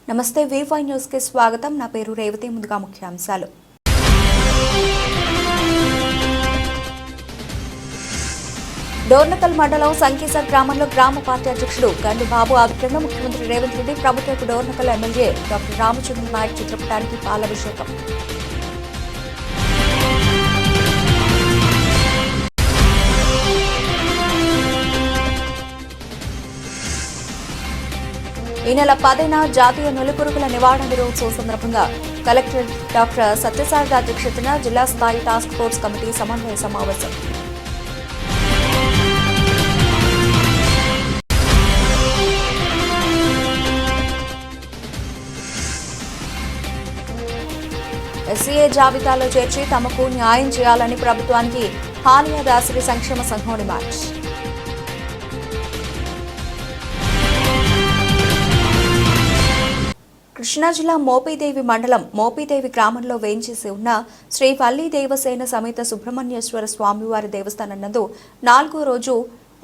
నమస్తే V5 news కి స్వాగతం. నా పేరు రేవతి. ముందుగా ముఖ్యాంశాలు. డోర్నకల్ మండలం సంకీస గ్రామంలో గ్రామ పార్టీ అధ్యక్షుడు గండి బాబు ఆధ్వర్యంలో ముఖ్యమంత్రి రేవంత్ రెడ్డి ప్రభుత్వపు డోర్నకల్ ఎమ్మెల్యే డాక్టర్ రామచంద్ర నాయక్ చిత్రపటానికి పాలాభిషేకం. ఈ నెల 10న జాతీయ నులిపురుగుల నివారణ దినోత్సవం సందర్భంగా కలెక్టర్ డాక్టర్ సత్యసారథ అధ్యక్షతన జిల్లా స్థాయి టాస్క్ ఫోర్స్ కమిటీ సమన్వయ సమావేశం. ఎస్సీఏ జాబితాలో చేర్చి తమకు న్యాయం చేయాలని ప్రభుత్వానికి హాలియా దాసరి సంక్షేమ సంఘం డిమాండ్. కృష్ణా జిల్లా మోపిదేవి మండలం మోపిదేవి గ్రామంలో వేంచేసి ఉన్న శ్రీ వల్లి దేవసేన సమేత సుబ్రహ్మణ్యేశ్వర స్వామివారి దేవస్థానం నందు 4వ రోజు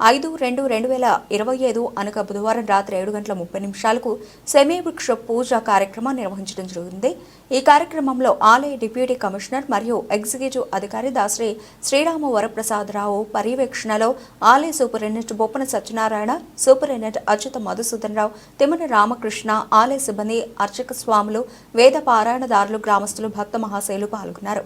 5/2/2025 అనగా బుధవారం రాత్రి 7:30 శమీవృక్ష పూజ కార్యక్రమం నిర్వహించడం జరిగింది. ఈ కార్యక్రమంలో ఆలయ డిప్యూటీ కమిషనర్ మరియు ఎగ్జిక్యూటివ్ అధికారి దాసరి శ్రీరామ వరప్రసాదరావు పర్యవేక్షణలో ఆలయ సూపరింటెండెంట్ బొప్పన సత్యనారాయణ, సూపరింటెండెంట్ అచ్యుత మధుసూదన్ రావు, తిమ్మన రామకృష్ణ, ఆలయ సిబ్బంది, అర్చక స్వాములు, వేద పారాయణదారులు, గ్రామస్తులు, భక్త మహాశయులు పాల్గొన్నారు.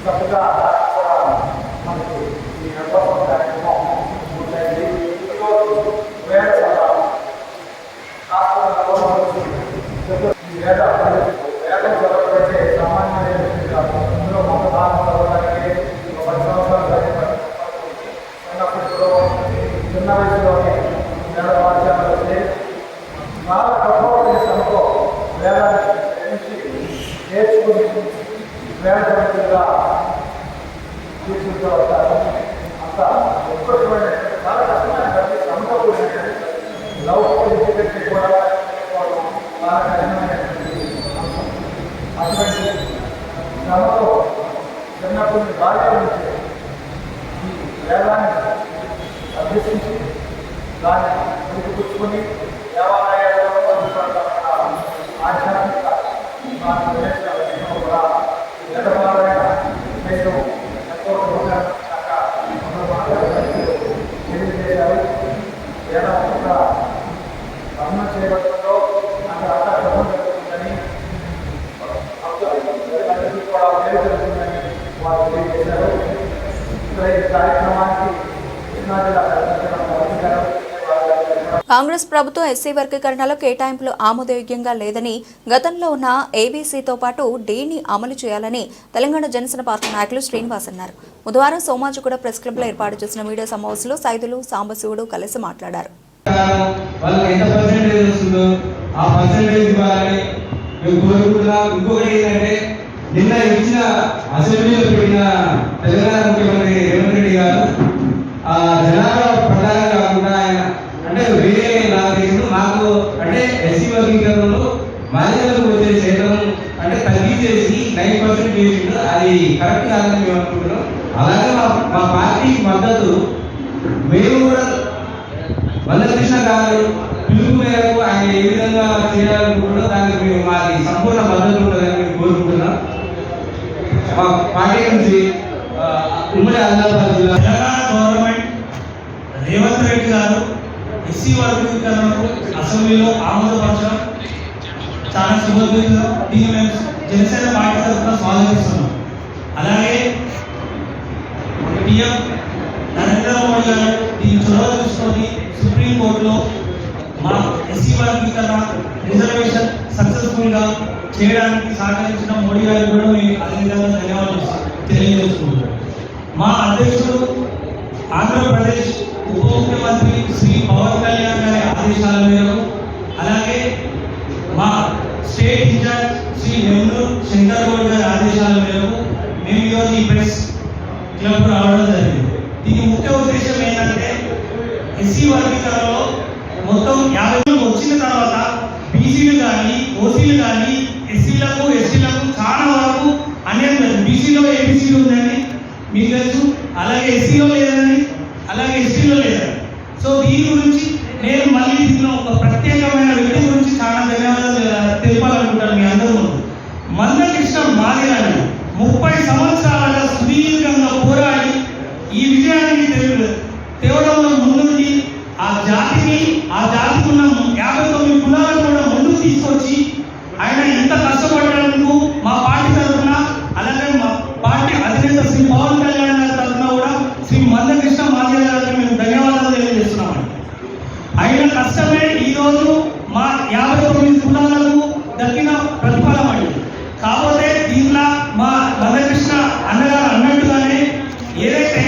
చక్కగా మనకి ఈ యొక్క బాల్యం నుంచి ఈ వేదాన్ని అభ్యసించి దాన్ని పుచ్చుకొని దేవాలయాలలో ఆధ్యాత్మిక కూడా ఎడబాలైన నేను ఎంతో తెలియజేశారు. ఏదో ఒక భ్రమణం చేయబడుతుందో అక్కడ క్రమం జరుగుతుందని అందరికీ కూడా పేరు జరుగుతుందని వారు తెలియజేశారు. ఈ కార్యక్రమానికి కృష్ణా జిల్లా కాంగ్రెస్ ప్రభుత్వం ఎస్సీ వర్గీకరణలో కేటాయింపులు ఆమోదయోగ్యంగా లేదని, గతంలో ఉన్న ఏబీసీతో పాటు డీని అమలు చేయాలని తెలంగాణ జనసేన పార్టీ నాయకులు శ్రీనివాస్ అన్నారు. బుధవారం సోమాజిగూడ ప్రెస్ క్లబ్ లో ఏర్పాటు చేసిన మీడియా సమావేశంలో సైదులు సాంబశివుడు కలిసి మాట్లాడారు. నిన్న ఇచ్చిన అసెంబ్లీలో పెట్టిన తెలంగాణ ముఖ్యమంత్రి రేవంత్ రెడ్డి గారు జనాభా ప్రధానం కాకుండా ఆయన అంటే వేరే నాగరికులు మాకు అంటే ఎస్సీ వర్గీకరణలో మాదిగలకు వచ్చే శాతం అంటే తగ్గించేసి 9% చేసిండు. అది కరెక్ట్ కాదని మేము అనుకుంటున్నాం. అలాగే మా పార్టీకి మద్దతు మేము కూడా మందకృష్ణ గారు పిలుపు మేరకు ఆయన ఏ విధంగా చేయాలనుకుంటున్నాం దానికి మేము మాది సంపూర్ణ మద్దతు ఉంటుందని మేము కోరుకుంటున్నాం. మా పార్టీ నుంచి ఉమ్మడి ఆదిలాబాద్ జిల్లా తెలంగాణ గవర్నమెంట్ రేవంత్ రెడ్డి గారు ఎస్సీ వర్గీకరణకు అసెంబ్లీలో ఆమోదపరచడం చాలా శుభోదయం. దీన్ని మేము జనసేన పార్టీ తరఫున స్వాగతిస్తున్నాం. అలాగే పిఎం నరేంద్ర మోడీ గారు దీన్ని చొరవ తీసుకొని సుప్రీంకోర్టులో మా ఎస్సీ వర్గీకరణ రిజర్వేషన్ సక్సెస్ఫుల్ గా చేయడానికి సహకరించిన మోడీ గారికి కూడా మేము అదేవిధంగా ధన్యవాదాలు తెలియజేసుకుంటున్నాం. మా అధ్యక్షుడు ఆంధ్రప్రదేశ్ ఉప ముఖ్యమంత్రి శ్రీ పవన్ కళ్యాణ్ గారి ఆదేశాల మేరకు, అలాగే మా స్టేట్ ఇన్ఛార్జ్ శ్రీ నెల్లూరు శంకర్ గౌడ్ గారి ఆదేశాల మేరకు మేము ఈరోజు ఈ ప్రెస్ క్లబ్ రావడం జరిగింది. దీని ముఖ్య ఉద్దేశం ఏంటంటే ఎస్సీ వర్గీకరణలో మొత్తం 50 వచ్చిన తర్వాత బీసీలు కానీ ఓసీలు కానీ ఎస్సీలకు ఎస్టీలకు చాలా వరకు అన్యాయం లేదు. బీసీలో ఏబీసీలు ఉందని మీకు తెలుసు, అలాగే ఎస్సీలో లేదని, అలాగే ఎస్టీలో లేదని. సో దీని గురించి నేను మళ్ళీ దీనిలో ఒక ప్రత్యేకమైన వ్యక్తి గురించి చాలా ధన్యవాదాలు తెలిపాలనుకుంటాను మీ అందరూ ముందు. మందకృష్ణ మాదిగని 30 సంవత్సరాలుగా సుదీర్ఘంగా పోరాడి ఈ విజయాన్ని తేవడంలో ముందుండి ఆ జాతికి ఉన్న 59 కులాలను కూడా ముందుకు తీసుకొచ్చి ఆయన ఇంత కష్టపడడానికి మా పార్టీ తరఫున, అలాగే మా పార్టీ అధినేత శ్రీ పవన్ కళ్యాణ్ గారి తరఫున కూడా శ్రీ మందకృష్ణ మాదిగ గారికి మేము ధన్యవాదాలు తెలియజేస్తున్నామండి. ఆయన కష్టమే ఈరోజు మా 59 కులాలకు దక్కిన ప్రతిఫలం అండి. కాకపోతే దీంట్లో మా మందకృష్ణ అన్నగారు అన్నట్టుగానే ఏదైతే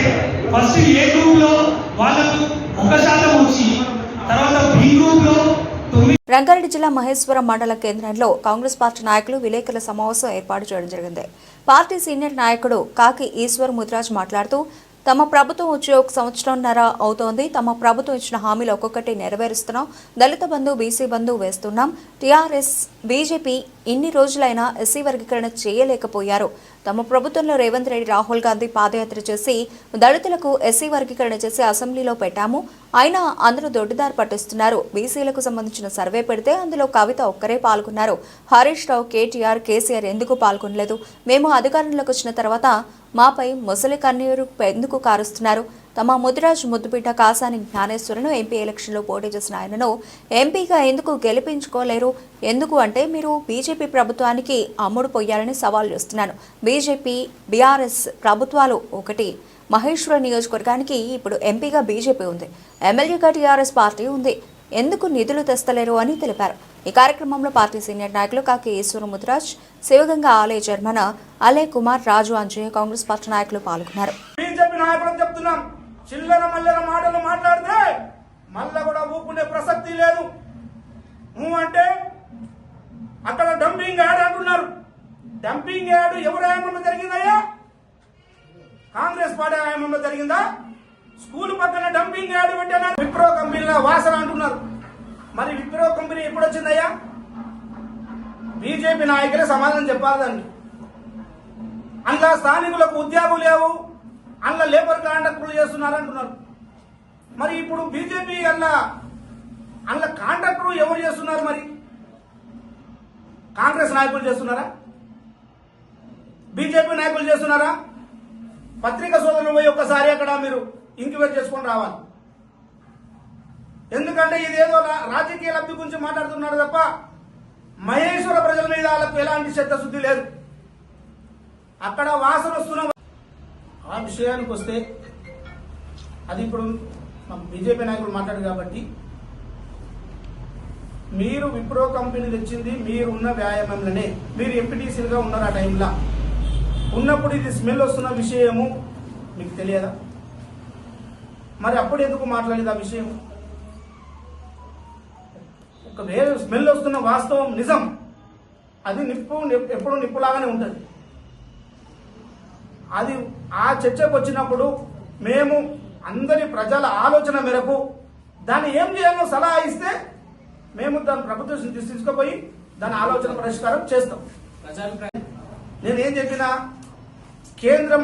ఫస్ట్ ఏ గ్రూప్ లో వాళ్ళకు 1% వచ్చి తర్వాత బి గ్రూప్ లో రంగారెడ్డి జిల్లా మహేశ్వరం మండల కేంద్రంలో కాంగ్రెస్ పార్టీ నాయకులు విలేకరుల సమావేశం ఏర్పాటు చేయడం జరిగింది. పార్టీ సీనియర్ నాయకుడు కాకి ఈశ్వర్ ముద్రాజ్ మాట్లాడుతూ, తమ ప్రభుత్వం వచ్చి 1 సంవత్సరంన్నర అవుతోంది. తమ ప్రభుత్వం ఇచ్చిన హామీలు ఒక్కొక్కటి నెరవేరుస్తున్నాం. దళిత బంధు, బీసీ బంధు వేస్తున్నాం. టీఆర్ఎస్, బీజేపీ ఇన్ని రోజులైనా ఎస్సీ వర్గీకరణ చేయలేకపోయారు. తమ ప్రభుత్వంలో రేవంత్ రెడ్డి, రాహుల్ గాంధీ పాదయాత్ర చేసి దళితులకు ఎస్సీ వర్గీకరణ చేసి అసెంబ్లీలో పెట్టాము. అయినా అందరూ దొడ్డిదారి పట్టిస్తున్నారు. బీసీలకు సంబంధించిన సర్వే పెడితే అందులో కవిత ఒక్కరే పాల్గొన్నారు. హరీష్ రావు, కేటీఆర్, కేసీఆర్ ఎందుకు పాల్గొనలేదు? మేము అధికారంలోకి వచ్చిన తర్వాత మాపై ముసలి కన్నీరు ఎందుకు కారుస్తున్నారు? తమ ముదిరాజ్ ముద్దుబిడ్డ కాసాని జ్ఞానేశ్వరను ఎంపీ ఎలక్షన్లో పోటీ చేసిన ఆయనను ఎంపీగా ఎందుకు గెలిపించుకోలేరు? ఎందుకు అంటే మీరు బీజేపీ ప్రభుత్వానికి అమ్ముడు పోయారని సవాల్ చేస్తున్నాను. బీజేపీ, బీఆర్ఎస్ ప్రభుత్వాలు ఒకటి. మహేశ్వరం నియోజకవర్గానికి ఇప్పుడు ఎంపీగా బీజేపీ ఉంది, ఎమ్మెల్యేగా టీఆర్ఎస్ పార్టీ ఉంది. ఎందుకు నిధులు తెస్తలేరు అని తెలిపారు. ఈ కార్యక్రమంలో పార్టీ సీనియర్ నాయకులు కాకి ఈశ్వర ముద్రాజ్, శివగంగా ఆలయ చైర్మన్ అలే కుమార్, రాజు అంజయ్య, కాంగ్రెస్ పార్టీ నాయకులు పాల్గొన్నారు. చిల్లర మల్లెల మాటలు మాట్లాడితే మళ్ళా కూడా ఊపుకునే ప్రసక్తి లేదు. అంటే అక్కడ డంపింగ్ యాడ్ అంటున్నారు. డంపింగ్ యాడ్ ఎవరు హయాంలో జరిగిందయ్యా? కాంగ్రెస్ పార్టీ హయాంలో జరిగిందా? స్కూల్ పక్కన డంపింగ్ యాడ్ పెట్టారు. విప్రో కంపెనీల వాసన అంటున్నారు. మరి విప్రో కంపెనీ ఎప్పుడు వచ్చిందయ్యా? బీజేపీ నాయకులే సమాధానం చెప్పాలి దానికి. అందులో స్థానికులకు ఉద్యోగం లేవు, అందులో లేబర్ కాంట్రాక్టులు చేస్తున్నారు అంటున్నారు. మరి ఇప్పుడు బీజేపీ అందులో కాంట్రాక్టులు ఎవరు చేస్తున్నారు? మరి కాంగ్రెస్ నాయకులు చేస్తున్నారా? బీజేపీ నాయకులు చేస్తున్నారా? పత్రికా సోదరులు పోయి ఒక్కసారి అక్కడ మీరు ఇంక్వైరీ చేసుకొని రావాలి. ఎందుకంటే ఇదేదో రాజకీయ లబ్ధి గురించి మాట్లాడుతున్నారు తప్ప మహేశ్వర ప్రజల మీద వాళ్ళకు ఎలాంటి చిత్తశుద్ధి లేదు. అక్కడ వాసన వస్తున్న ఆ విషయానికి వస్తే అది ఇప్పుడు బీజేపీ నాయకులు మాట్లాడారు కాబట్టి, మీరు విప్రో కంపెనీ తెచ్చింది మీరున్న వ్యాయామంలోనే, మీరు ఎంపీటీసీలుగా ఉన్నారు ఆ టైంలో ఉన్నప్పుడు ఇది స్మెల్ వస్తున్న విషయము మీకు తెలియదా? మరి అప్పుడు ఎందుకు మాట్లాడేది ఆ విషయం? ఒకవేళ స్మెల్ వస్తున్న వాస్తవం నిజం, అది ఎప్పుడు నిప్పులాగానే ఉంటుంది. అది ఆ చర్చకు వచ్చినప్పుడు మేము అందరి ప్రజల ఆలోచన మేరకు దాన్ని ఏం చేయాలో సలహా ఇస్తే మేము దాని ప్రభుత్వం తీసుకుపోయి దాని ఆలోచన పరిష్కారం చేస్తాం. నేనేం చెప్పినా కేంద్రం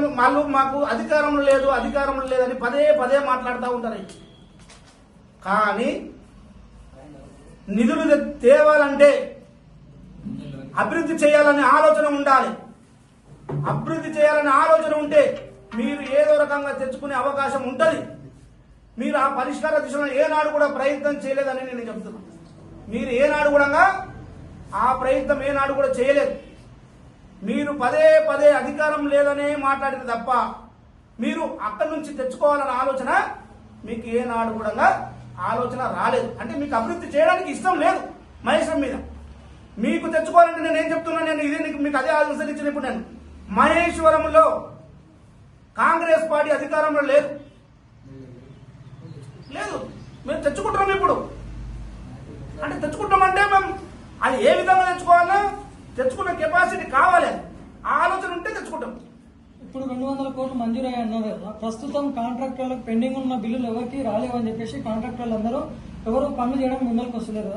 మాకు అధికారం లేదని పదే పదే మాట్లాడుతూ ఉంటారు. కానీ నిధులు తేవాలంటే అభివృద్ధి చేయాలనే ఆలోచన ఉండాలి. అభివృద్ధి చేయాలనే ఆలోచన ఉంటే మీరు ఏదో రకంగా తెచ్చుకునే అవకాశం ఉంటుంది. మీరు ఆ పరిష్కార దిశలో ఏనాడు కూడా ప్రయత్నం చేయలేదని నేను చెప్తున్నాను. మీరు ఏనాడు కూడా ఆ ప్రయత్నం ఏనాడు కూడా చేయలేదు. మీరు పదే పదే అధికారం లేదనే మాట్లాడింది తప్ప మీరు అక్కడి నుంచి తెచ్చుకోవాలన్న ఆలోచన మీకు ఏనాడు కూడా ఆలోచన రాలేదు. అంటే మీకు అభివృద్ధి చేయడానికి ఇష్టం లేదు మహేశ్వరం మీద. మీకు తెచ్చుకోవాలంటే నేను ఏం చెప్తున్నాను, నేను ఇదే మీకు అదే అనుసరించిన. ఇప్పుడు నేను మహేశ్వరంలో కాంగ్రెస్ పార్టీ అధికారంలో లేదు, మేము తెచ్చుకుంటున్నాం. ఇప్పుడు అంటే తెచ్చుకుంటామంటే మేము అది ఏ విధంగా తెచ్చుకోవాలో తెచ్చుకున్న కెపాసిటీ కావాలి, ఆ ఆలోచన ఉంటే తెచ్చుకుంటాం. ఇప్పుడు 200 కోట్లు మంజూరయ్యి అన్నారు కదా, ప్రస్తుతం కాంట్రాక్టర్లకు పెండింగ్ ఉన్న బిల్లులు ఎవరికి రాలేవని చెప్పేసి కాంట్రాక్టర్లు అందరూ ఎవరు పనులు చేయడానికి ముందరకు వస్తలేరు.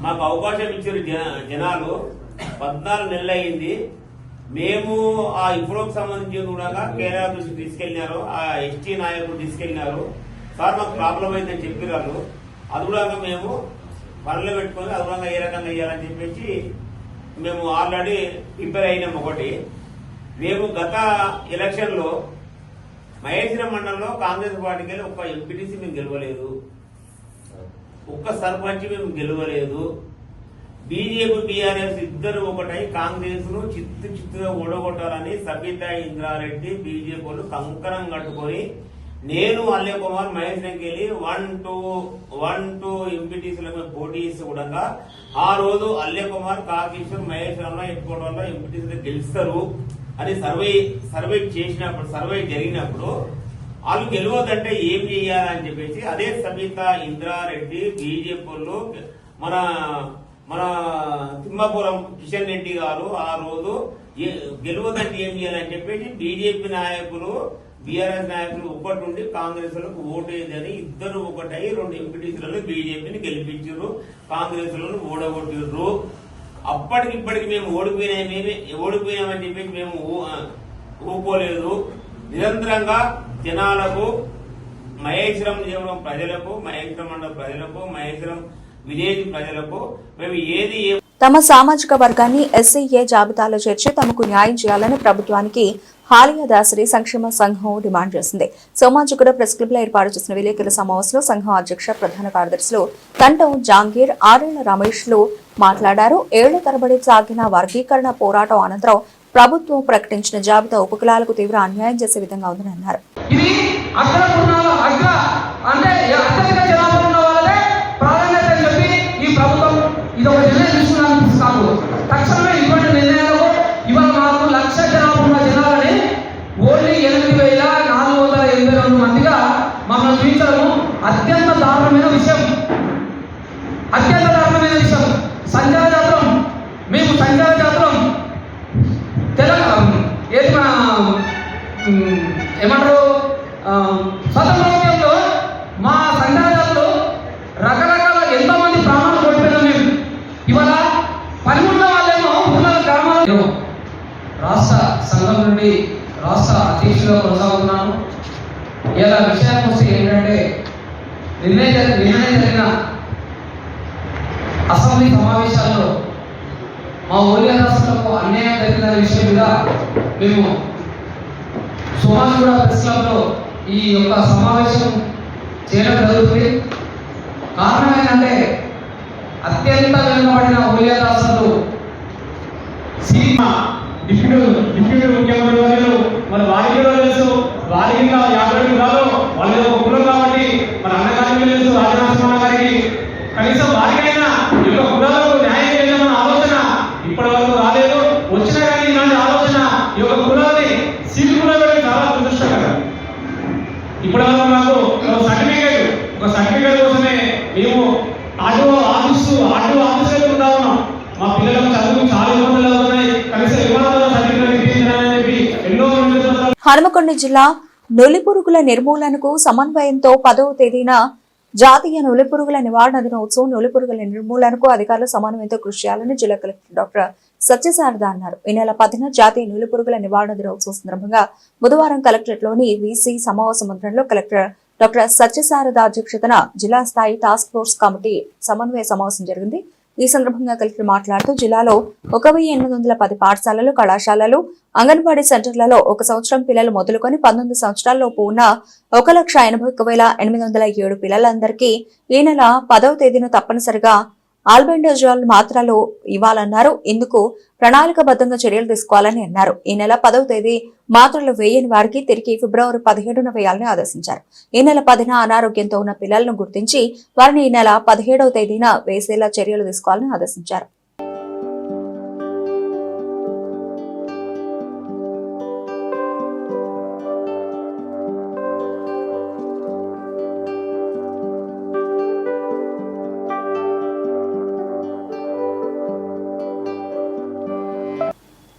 మాకు అవకాశం ఇచ్చారు జనాలు. 14 నెలలు అయింది. మేము ఆ ఇఫ్రోకి సంబంధించి కూడా కేరళ దృష్టి తీసుకెళ్లినారు, ఆ ఎస్టీ నాయకులు తీసుకెళ్లినారు. సార్ మాకు ప్రాబ్లం అయిందని చెప్పినారు. అది కూడా మేము పనులు పెట్టుకొని అది కూడా ఏ రకంగా వేయాలని చెప్పేసి మేము ఆల్రెడీ ప్రిపేర్ అయినాము. ఒకటి, మేము గత ఎలక్షన్లో మహేశ్వరం మండలంలో కాంగ్రెస్ పార్టీకి వెళ్ళి ఒక్క ఎంపీటీసీ మేము గెలవలేదు, ఒక్క సర్పంచ్ మేము గెలవలేదు. బీజేపీ బీఆర్ఎస్ ఇద్దరు ఒకటై కాంగ్రెస్ ను చిత్తుగా ఓడగొట్టాలని సబితా ఇంద్రారెడ్డి బీజేపీలు కంకణం కట్టుకొని నేను అల్లే కుమార్ మహేశ్వరంకి వెళ్ళి 1-2 ఎంపీటీసీల పోటీ చేసి కూడా ఆ రోజు అల్లే కుమార్ కాకేశ్వర్ మహేశ్వరంలో ఎట్టుకోవడంలో ఎంపీటీసీలు గెలుస్తారు అని సర్వే చేసినప్పుడు, సర్వే జరిగినప్పుడు వాళ్ళు గెలవద్దంటే ఏం చెయ్యాలని చెప్పేసి అదే సబితా ఇంద్రారెడ్డి బీజేపీలో మన తిమ్మాపురం కిషన్ రెడ్డి గారు ఆ రోజు గెలవదంటే ఏం చేయాలని చెప్పేసి బీజేపీ నాయకులు బీఆర్ఎస్ నాయకులు ఒకటి కాంగ్రెస్ లకు ఓటేదని ఇద్దరు ఒకటై 2 ఎంపీటీసీలలో బీజేపీని గెలిపించారు, కాంగ్రెస్ లను ఓడగొట్టారు. అప్పటికిప్పటికి మేము ఓడిపోయినామని చెప్పేసి మేము ఊపోలేదు. నిరంతరంగా జనాలకు, మహేశ్వరం నియోజకవర్గం ప్రజలకు, మహేశ్వరం మండల ప్రజలకు, మహేశ్వరం విలేజ్ ప్రజలకు మేము తమ సామాజిక వర్గాన్ని ఎస్సీఏ జాబితాలో చేర్చి తమకు న్యాయం చేయాలని ప్రభుత్వానికి హాలియా దాసరి సంక్షేమ సంఘం డిమాండ్ చేసింది. సోమాజిగూడ ప్రెస్ క్లబ్ లో ఏర్పాటు చేసిన విలేకరుల సమావేశంలో సంఘం అధ్యక్ష ప్రధాన కార్యదర్శులు తంటం జాంగీర్, ఆరేళ్ల రమేష్ లు మాట్లాడారు. ఏళ్ల తరబడి సాగిన వర్గీకరణ పోరాటం అనంతరం ప్రభుత్వం ప్రకటించిన జాబితా ఉపకులాలకు తీవ్ర అన్యాయం చేసే విధంగా ఉందని అన్నారు. తక్షణమే ఇటువంటి నిర్ణయాలకు ఇవాళ మాకు 1,00,000 జనాభా ఉన్న జనాలని ఓన్లీ 8,482 మందిగా మమ్మల్ని చూపించడము అత్యంత దారుణమైన విషయం. సంచార జాతరం, మేము సంచార జాతరం తెలంగాణ ఏది మన ఏమంటారు స్వతంత్రోద్యమంలో మా సంచార జాతరలో రకరకాల ఎంతో మంది ప్రాణాలు కోల్పోయినాం. మేము ఇవాళ 13 వాళ్ళేమో గ్రామాలు కమిటీ రాష్ట్ర అధ్యక్షుడిగా కొనసాగుతున్నాను. ఇలా విషయానికి వస్తే ఏంటంటే నిన్నే జరిగిన అసెంబ్లీ సమావేశాల్లో మా ఓలియా రాష్ట్రాలకు అన్యాయం జరిగిన విషయం మీద మేము సుభాష్గూడ ప్రెస్ క్లబ్లో ఈ యొక్క సమావేశం చేయడం జరుగుతుంది. కారణం ఏంటంటే అత్యంత వెనుకబడిన ఓలియా రాష్ట్రాలు డిప్యూటీ ముఖ్యమంత్రి వర్యులు మరి వారికి కూడా తెలుసు, వారికి ఇంకా 50 కులాలు వాళ్ళ ఒక కులం కాబట్టి మరి అన్నగారికి తెలుసు, రాజనరసింహ గారికి కనీసం వారికైనా ఈ యొక్క కులాలకు న్యాయం చేయాలన్న ఆలోచన ఇప్పటి వరకు రాలేదు. వచ్చినా కానీ ఇలాంటి ఆలోచన ఈ యొక్క కులాన్ని సీటుకులో వెళ్ళి చాలా దురదృష్టకరం. ఇప్పటి వరకు మాకు ఒక సర్టిఫికేట్ కోసమే మేము ఆఫీసు ఉంటా ఉన్నాం. మా పిల్లలకు చదువు చాలా ఇబ్బందులు అవుతున్నాయి. కనీసం విమానాల సర్టిఫికేట్ ఇప్పించాలని చెప్పి ఎన్నో హనుమకొండ జిల్లా నులిపురుగుల నిర్మూలనకు సమన్వయంతో 10వ తేదీన జాతీయ నులిపురుగుల నివారణ దినోత్సవం. నులిపురుగుల నిర్మూలనకు అధికారులు సమన్వయంతో కృషి చేయాలని జిల్లా కలెక్టర్ డాక్టర్ సత్యశారద అన్నారు. ఈ నెల 10న జాతీయ నులిపురుగుల నివారణ దినోత్సవం సందర్భంగా బుధవారం కలెక్టరేట్లోని వీసీ సమావేశ మందిరంలో కలెక్టర్ డాక్టర్ సత్యశారద అధ్యక్షతన జిల్లా స్థాయి టాస్క్ ఫోర్స్ కమిటీ సమన్వయ సమావేశం జరిగింది. ఈ సందర్భంగా కలెక్టర్ మాట్లాడుతూ జిల్లాలో 1810 పాఠశాలలు, కళాశాలలు, అంగన్వాడీ సెంటర్లలో 1 సంవత్సరం పిల్లలు మొదలుకొని 19 సంవత్సరాల్లోపు ఉన్న 1,81,807 పిల్లలందరికీ ఈ నెల 10వ తేదీన తప్పనిసరిగా ఆల్బెండజోల్ మాత్రలు ఇవ్వాలన్నారు. ఇందుకు ప్రణాళికబద్ధంగా చర్యలు తీసుకోవాలని అన్నారు. ఈ నెల 10వ తేదీ మాత్రలు వేయని వారికి తిరిగి ఫిబ్రవరి 17న వేయాలని ఆదేశించారు. ఈ నెల 10న అనారోగ్యంతో ఉన్న పిల్లలను గుర్తించి వారిని ఈ నెల 17వ తేదీన వేసేలా చర్యలు తీసుకోవాలని ఆదేశించారు.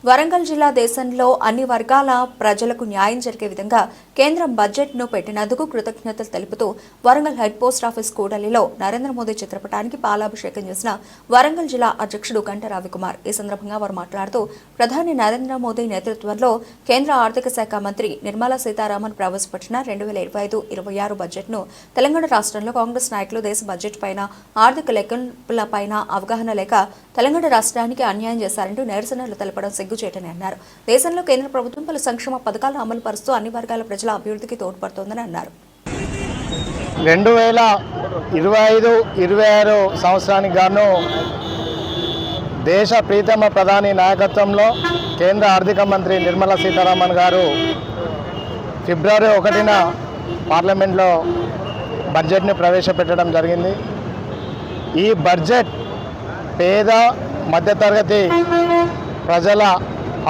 వరంగల్ జిల్లా దేశంలో అన్ని వర్గాల ప్రజలకు న్యాయం జరిగే విధంగా కేంద్రం బడ్జెట్ను పెట్టినందుకు కృతజ్ఞతలు తెలుపుతూ వరంగల్ హెడ్ పోస్ట్ ఆఫీస్ కూడలిలో నరేంద్ర మోదీ చిత్రపటానికి పాలాభిషేకం చేసిన వరంగల్ జిల్లా అధ్యక్షుడు గంట రవికుమార్. ఈ సందర్భంగా వారు మాట్లాడుతూ ప్రధాని నరేంద్ర మోదీ నేతృత్వంలో కేంద్ర ఆర్థిక శాఖ మంత్రి నిర్మలా సీతారామన్ ప్రవేశపెట్టిన 2025-26 బడ్జెట్ను తెలంగాణ రాష్ట్రంలో కాంగ్రెస్ నాయకులు దేశ బడ్జెట్ పైన, ఆర్థిక లెక్కలపైన అవగాహన లేక తెలంగాణ రాష్ట్రానికి అన్యాయం చేశారంటూ నిరసనలు తెలపడం సిగ్గుచేటని అన్నారు. దేశంలో కేంద్ర ప్రభుత్వం పలు సంక్షేమ పథకాలను అమలు పరుస్తూ అన్ని వర్గాల ప్రజల అభివృద్ధికి తోడ్పడుతోందని అన్నారు. 2025-26 సంవత్సరానికి గాను దేశ ప్రీతమ ప్రధాని నాయకత్వంలో కేంద్ర ఆర్థిక మంత్రి నిర్మలా సీతారామన్ గారు ఫిబ్రవరి 1న పార్లమెంట్లో బడ్జెట్ని ప్రవేశపెట్టడం జరిగింది. ఈ బడ్జెట్ పేద మధ్యతరగతి ప్రజల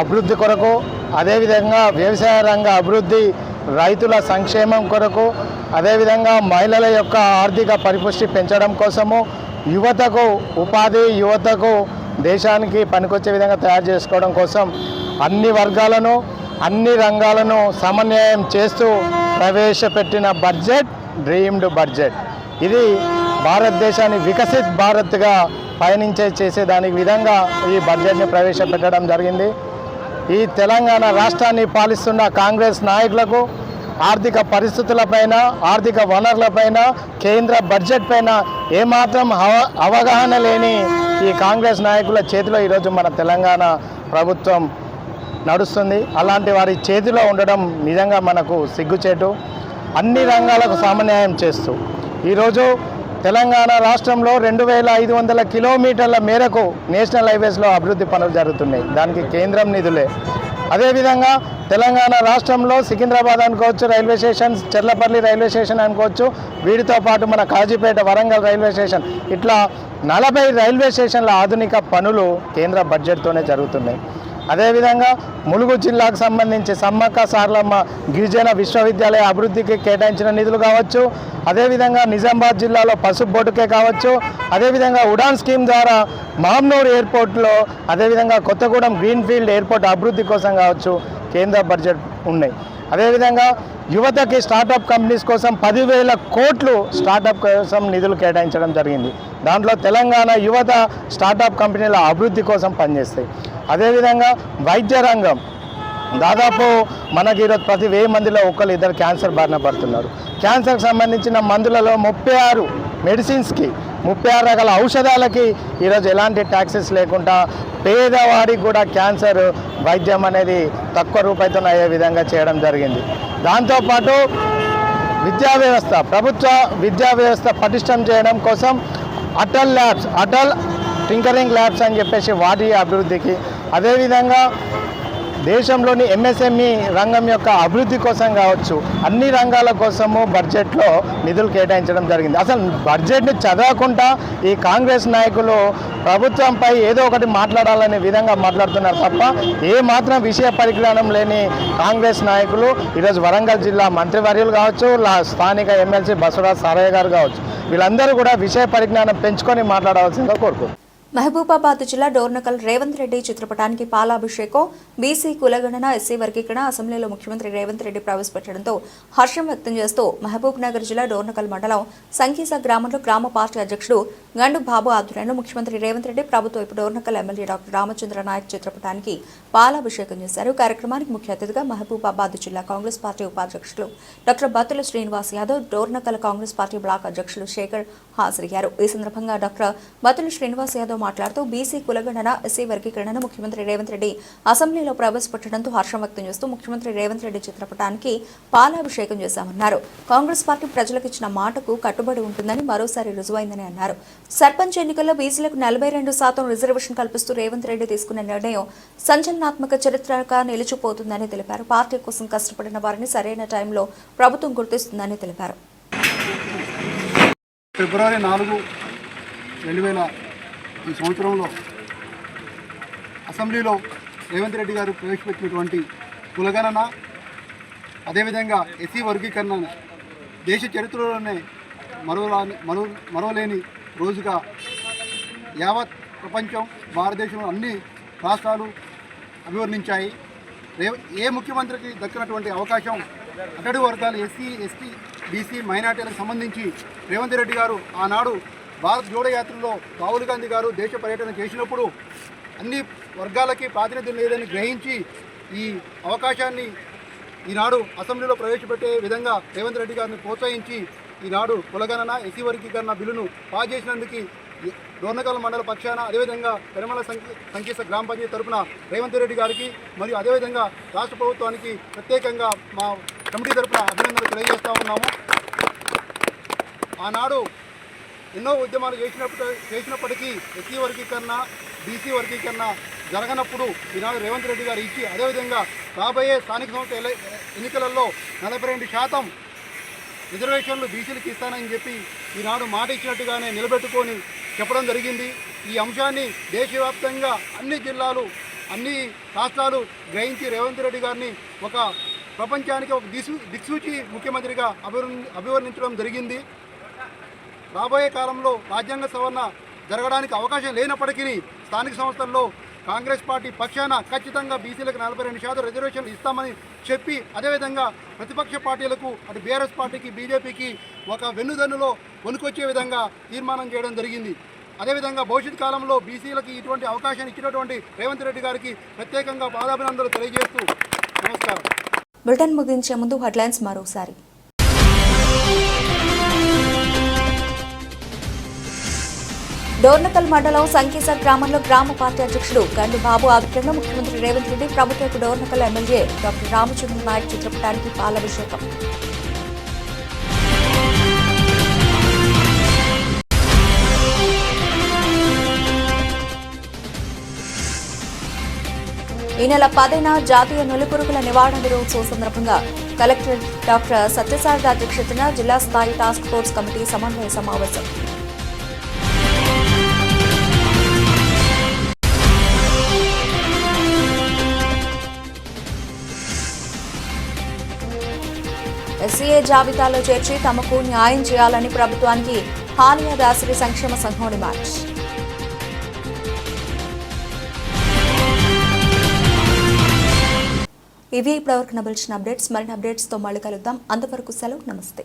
అభివృద్ధి కొరకు, అదేవిధంగా వ్యవసాయ రంగ అభివృద్ధి, రైతుల సంక్షేమం కొరకు, అదేవిధంగా మహిళల యొక్క ఆర్థిక పరిపుష్టి పెంచడం కోసము, యువతకు ఉపాధి, యువతకు దేశానికి పనికొచ్చే విధంగా తయారు చేసుకోవడం కోసం అన్ని వర్గాలను, అన్ని రంగాలను సమన్వయం చేస్తూ ప్రవేశపెట్టిన బడ్జెట్ డ్రీమ్డ్ బడ్జెట్. ఇది భారతదేశాన్ని వికసిత్ భారత్గా చేసేదానికి విధంగా ఈ బడ్జెట్ని ప్రవేశపెట్టడం జరిగింది. ఈ తెలంగాణ రాష్ట్రాన్ని పాలిస్తున్న కాంగ్రెస్ నాయకులకు ఆర్థిక పరిస్థితులపైన, ఆర్థిక వనరులపైన, కేంద్ర బడ్జెట్ పైన ఏమాత్రం అవగాహన లేని ఈ కాంగ్రెస్ నాయకుల చేతిలో ఈరోజు మన తెలంగాణ ప్రభుత్వం నడుస్తుంది. అలాంటి వారి చేతిలో ఉండడం నిజంగా మనకు సిగ్గుచేటు. అన్ని రంగాలకు సమన్వయం చేస్తూ ఈరోజు తెలంగాణ రాష్ట్రంలో 2500 కిలోమీటర్ల మేరకు నేషనల్ హైవేస్లో అభివృద్ధి పనులు జరుగుతున్నాయి. దానికి కేంద్రం నిధులే. అదేవిధంగా తెలంగాణ రాష్ట్రంలో సికింద్రాబాద్ అనుకోవచ్చు, railway station, Cherlapalli railway station అనుకోవచ్చు, వీటితో పాటు మన కాజీపేట, వరంగల్ రైల్వే స్టేషన్, ఇట్లా 40 రైల్వే స్టేషన్ల ఆధునిక పనులు కేంద్ర బడ్జెట్తోనే జరుగుతున్నాయి. అదేవిధంగా ములుగు జిల్లాకు సంబంధించి సమ్మక్క సారలమ్మ గిరిజన విశ్వవిద్యాలయ అభివృద్ధికి కేటాయించిన నిధులు కావచ్చు, అదేవిధంగా నిజామాబాద్ జిల్లాలో పసుపు బోటుకే కావచ్చు, అదేవిధంగా ఉడాన్ స్కీమ్ ద్వారా మహమ్నూర్ ఎయిర్పోర్ట్లో, అదేవిధంగా కొత్తగూడెం గ్రీన్ఫీల్డ్ ఎయిర్పోర్ట్ అభివృద్ధి కోసం కావచ్చు కేంద్ర బడ్జెట్ ఉన్నాయి. అదేవిధంగా యువతకి స్టార్టప్ కంపెనీస్ కోసం 10,000 కోట్లు స్టార్టప్ కోసం నిధులు కేటాయించడం జరిగింది. దాంట్లో తెలంగాణ యువత స్టార్టప్ కంపెనీల అభివృద్ధి కోసం పనిచేస్తాయి. అదేవిధంగా వైద్య రంగం దాదాపు మనకి ఈరోజు ప్రతి 1000 మందిలో ఒకరు ఇద్దరు క్యాన్సర్ బారిన పడుతున్నారు. క్యాన్సర్కి సంబంధించిన మందులలో 36 మెడిసిన్స్కి 36 రకాల ఔషధాలకి ఈరోజు ఎలాంటి ట్యాక్సెస్ లేకుండా పేదవాడికి కూడా క్యాన్సర్ వైద్యం అనేది తక్కువ రూపాయితో అయ్యే విధంగా చేయడం జరిగింది. దాంతోపాటు ప్రభుత్వ విద్యా వ్యవస్థ పటిష్టం చేయడం కోసం అటల్ టింకరింగ్ ల్యాబ్స్ అని చెప్పేసి వాటి అభివృద్ధికి, అదేవిధంగా దేశంలోని ఎంఎస్ఎంఈ రంగం యొక్క అభివృద్ధి కోసం కావచ్చు, అన్ని రంగాల కోసము బడ్జెట్లో నిధులు కేటాయించడం జరిగింది. అసలు బడ్జెట్ని చదవకుండా ఈ కాంగ్రెస్ నాయకులు ప్రభుత్వంపై ఏదో ఒకటి మాట్లాడాలనే విధంగా మాట్లాడుతున్నారు తప్ప ఏ మాత్రం విషయ పరిజ్ఞానం లేని కాంగ్రెస్ నాయకులు ఈరోజు వరంగల్ జిల్లా మంత్రివర్యులు కావచ్చు, స్థానిక ఎమ్మెల్సీ బసవరాజ్ సారయ్య గారు కావచ్చు, వీళ్ళందరూ కూడా విషయ పరిజ్ఞానం పెంచుకొని మాట్లాడవలసిందిగా కోరుకుంటున్నారు. మహబూబాబాద్ జిల్లా డోర్నకల్ రేవంత్ రెడ్డి చిత్రపటానికి పాలాభిషేకం, బీసీ కులగణన, ఎస్సీ వర్గీకరణ అసెంబ్లీలో ముఖ్యమంత్రి రేవంత్ రెడ్డి ప్రవేశపెట్టడంతో హర్షం వ్యక్తం చేస్తూ మహబూబ్ నగర్ జిల్లా డోర్నకల్ మండలం సంకీస గ్రామంలో గ్రామ పార్టీ అధ్యక్షుడు గండు బాబు ఆధ్వర్యంలో ముఖ్యమంత్రి రేవంత్ రెడ్డి ప్రభుత్వ డోర్నకల్ ఎమ్మెల్యే డాక్టర్ రామచంద్ర నాయక్ చిత్రపటానికి పాలాభిషేకం చేశారు. కార్యక్రమానికి ముఖ్య అతిథిగా మహబూబాబాద్ జిల్లా కాంగ్రెస్ పార్టీ ఉపాధ్యక్షులు doctor Battula Srinivas Yadav, Dornakal Congress party black అధ్యక్షులు శేఖర్ హాజరయ్యారు. ఈ సందర్భంగా డాక్టర్ బత్తుల శ్రీనివాస్ యాదవ్ మాట్లాడుతూ బీసీ కులగణన, ఎస్సీ వర్గీకరణను ముఖ్యమంత్రి రేవంత్ రెడ్డి అసెంబ్లీలో ప్రవేశపెట్టడంతో హర్షం వ్యక్తం చేస్తూ ముఖ్యమంత్రి రేవంత్ రెడ్డి చిత్రపటానికి పాలాభిషేకం చేశామన్నారు. కాంగ్రెస్ పార్టీ ప్రజలకు ఇచ్చిన మాటకు కట్టుబడి ఉంటుందని మరోసారి రుజువైందని అన్నారు. సర్పంచ్ ఎన్నికల్లో బీసీలకు 42% రిజర్వేషన్ కల్పిస్తూ రేవంత్ రెడ్డి తీసుకున్న నిర్ణయం సంచలనాత్మక చరిత్రగా నిలిచిపోతుందని తెలిపారు. పార్టీ కోసం కష్టపడిన వారిని సరైన టైంలో ప్రభుత్వం గుర్తిస్తుందని తెలిపారు. ఫిబ్రవరి 4, 2000 ఈ సంవత్సరంలో అసెంబ్లీలో రేవంత్ రెడ్డి గారు ప్రవేశపెట్టినటువంటి కులగణన, అదేవిధంగా ఎస్సీ వర్గీకరణ దేశ చరిత్రలోనే మరోలేని రోజుగా యావత్ ప్రపంచం, భారతదేశంలో అన్ని రాష్ట్రాలు అభివర్ణించాయి. ఏ ముఖ్యమంత్రికి దక్కినటువంటి అవకాశం అట్టడుగు వర్గాలు ఎస్సీ, ఎస్టీ, బీసీ, మైనార్టీలకు సంబంధించి రేవంత్ రెడ్డి గారు ఆనాడు భారత్ జోడో యాత్రలో రాహుల్ గాంధీ గారు దేశ పర్యటన చేసినప్పుడు అన్ని వర్గాలకి ప్రాతినిధ్యం లేదని గ్రహించి ఈ అవకాశాన్ని ఈనాడు అసెంబ్లీలో ప్రవేశపెట్టే విధంగా రేవంత్ రెడ్డి గారిని ప్రోత్సహించి ఈనాడు కులగణన, ఎస్సీ వర్గీకరణ బిల్లును పాస్ చేసినందుకు డోర్నకల్ మండల పక్షాన, అదేవిధంగా పెరమల సంకీస గ్రామ పంచాయతీ తరఫున రేవంత్ రెడ్డి గారికి మరియు అదేవిధంగా రాష్ట్ర ప్రభుత్వానికి ప్రత్యేకంగా మా కమిటీ తరఫున అభినందనలు తెలియజేస్తూ ఉన్నాము. ఆనాడు ఎన్నో ఉద్యమాలు చేసినప్పటికీ ఎస్సీ వర్గీకరణ, బీసీ వర్గీకరణ జరగనప్పుడు ఈనాడు రేవంత్ రెడ్డి గారు ఇచ్చి, అదేవిధంగా రాబోయే స్థానిక సంస్థ ఎన్నికలలో 42% రిజర్వేషన్లు బీసీలకు ఇస్తానని చెప్పి ఈనాడు మాట ఇచ్చినట్టుగానే నిలబెట్టుకొని చెప్పడం జరిగింది. ఈ అంశాన్ని దేశవ్యాప్తంగా అన్ని జిల్లాలు, అన్ని రాష్ట్రాలు గ్రహించి రేవంత్ రెడ్డి గారిని ఒక ప్రపంచానికి ఒక దిక్సూచి ముఖ్యమంత్రిగా అభివర్ణించడం జరిగింది. రాబోయే కాలంలో రాజ్యాంగ సవరణ జరగడానికి అవకాశం లేనప్పటికీ స్థానిక సంస్థల్లో కాంగ్రెస్ పార్టీ పక్షాన ఖచ్చితంగా బీసీలకు 42% రిజర్వేషన్లు ఇస్తామని చెప్పి, అదేవిధంగా ప్రతిపక్ష పార్టీలకు అటు బీఆర్ఎస్ పార్టీకి, బీజేపీకి ఒక వెన్నుదన్నులో వణుకొచ్చే విధంగా తీర్మానం చేయడం జరిగింది. అదేవిధంగా భవిష్యత్ కాలంలో బీసీలకి ఇటువంటి అవకాశాన్ని ఇచ్చినటువంటి రేవంత్ రెడ్డి గారికి ప్రత్యేకంగా పాదాభినందనలు తెలియజేస్తూ నమస్కారం. బులెటిన్ ముగించే ముందు హెడ్లైన్స్ మరోసారి. డోర్నకల్ మండలం సంకీస గ్రామంలో గ్రామ పార్టీ అధ్యక్షుడు గండు బాబు ఆధ్వర్యంలో ముఖ్యమంత్రి రేవంత్ రెడ్డి ప్రభుత్వ డోర్నకల్ ఎమ్మెల్యే డాక్టర్ రామచంద్ర నాయక్ చిత్రపటానికి పాలాభిషేకం. ఈ నెల 10న జాతీయ నులిపురుగుల నివారణ దినోత్సవం సందర్భంగా కలెక్టర్ డాక్టర్ సత్యసారథి అధ్యక్షతన జిల్లా స్థాయి టాస్క్ ఫోర్స్ కమిటీ సమన్వయ సమావేశం. ఎస్సీఏ జాబితాలో చేర్చి తమకు న్యాయం చేయాలని ప్రభుత్వానికి హాలియా దాసరి సంక్షేమ సంఘం డిమాండ్. ఇవి ఇప్పటివరకు నబిల్చిన అప్డేట్స్. మరిన్ని అప్డేట్స్తో మళ్ళీ కలుద్దాం. అంతవరకు సెలవు. నమస్తే.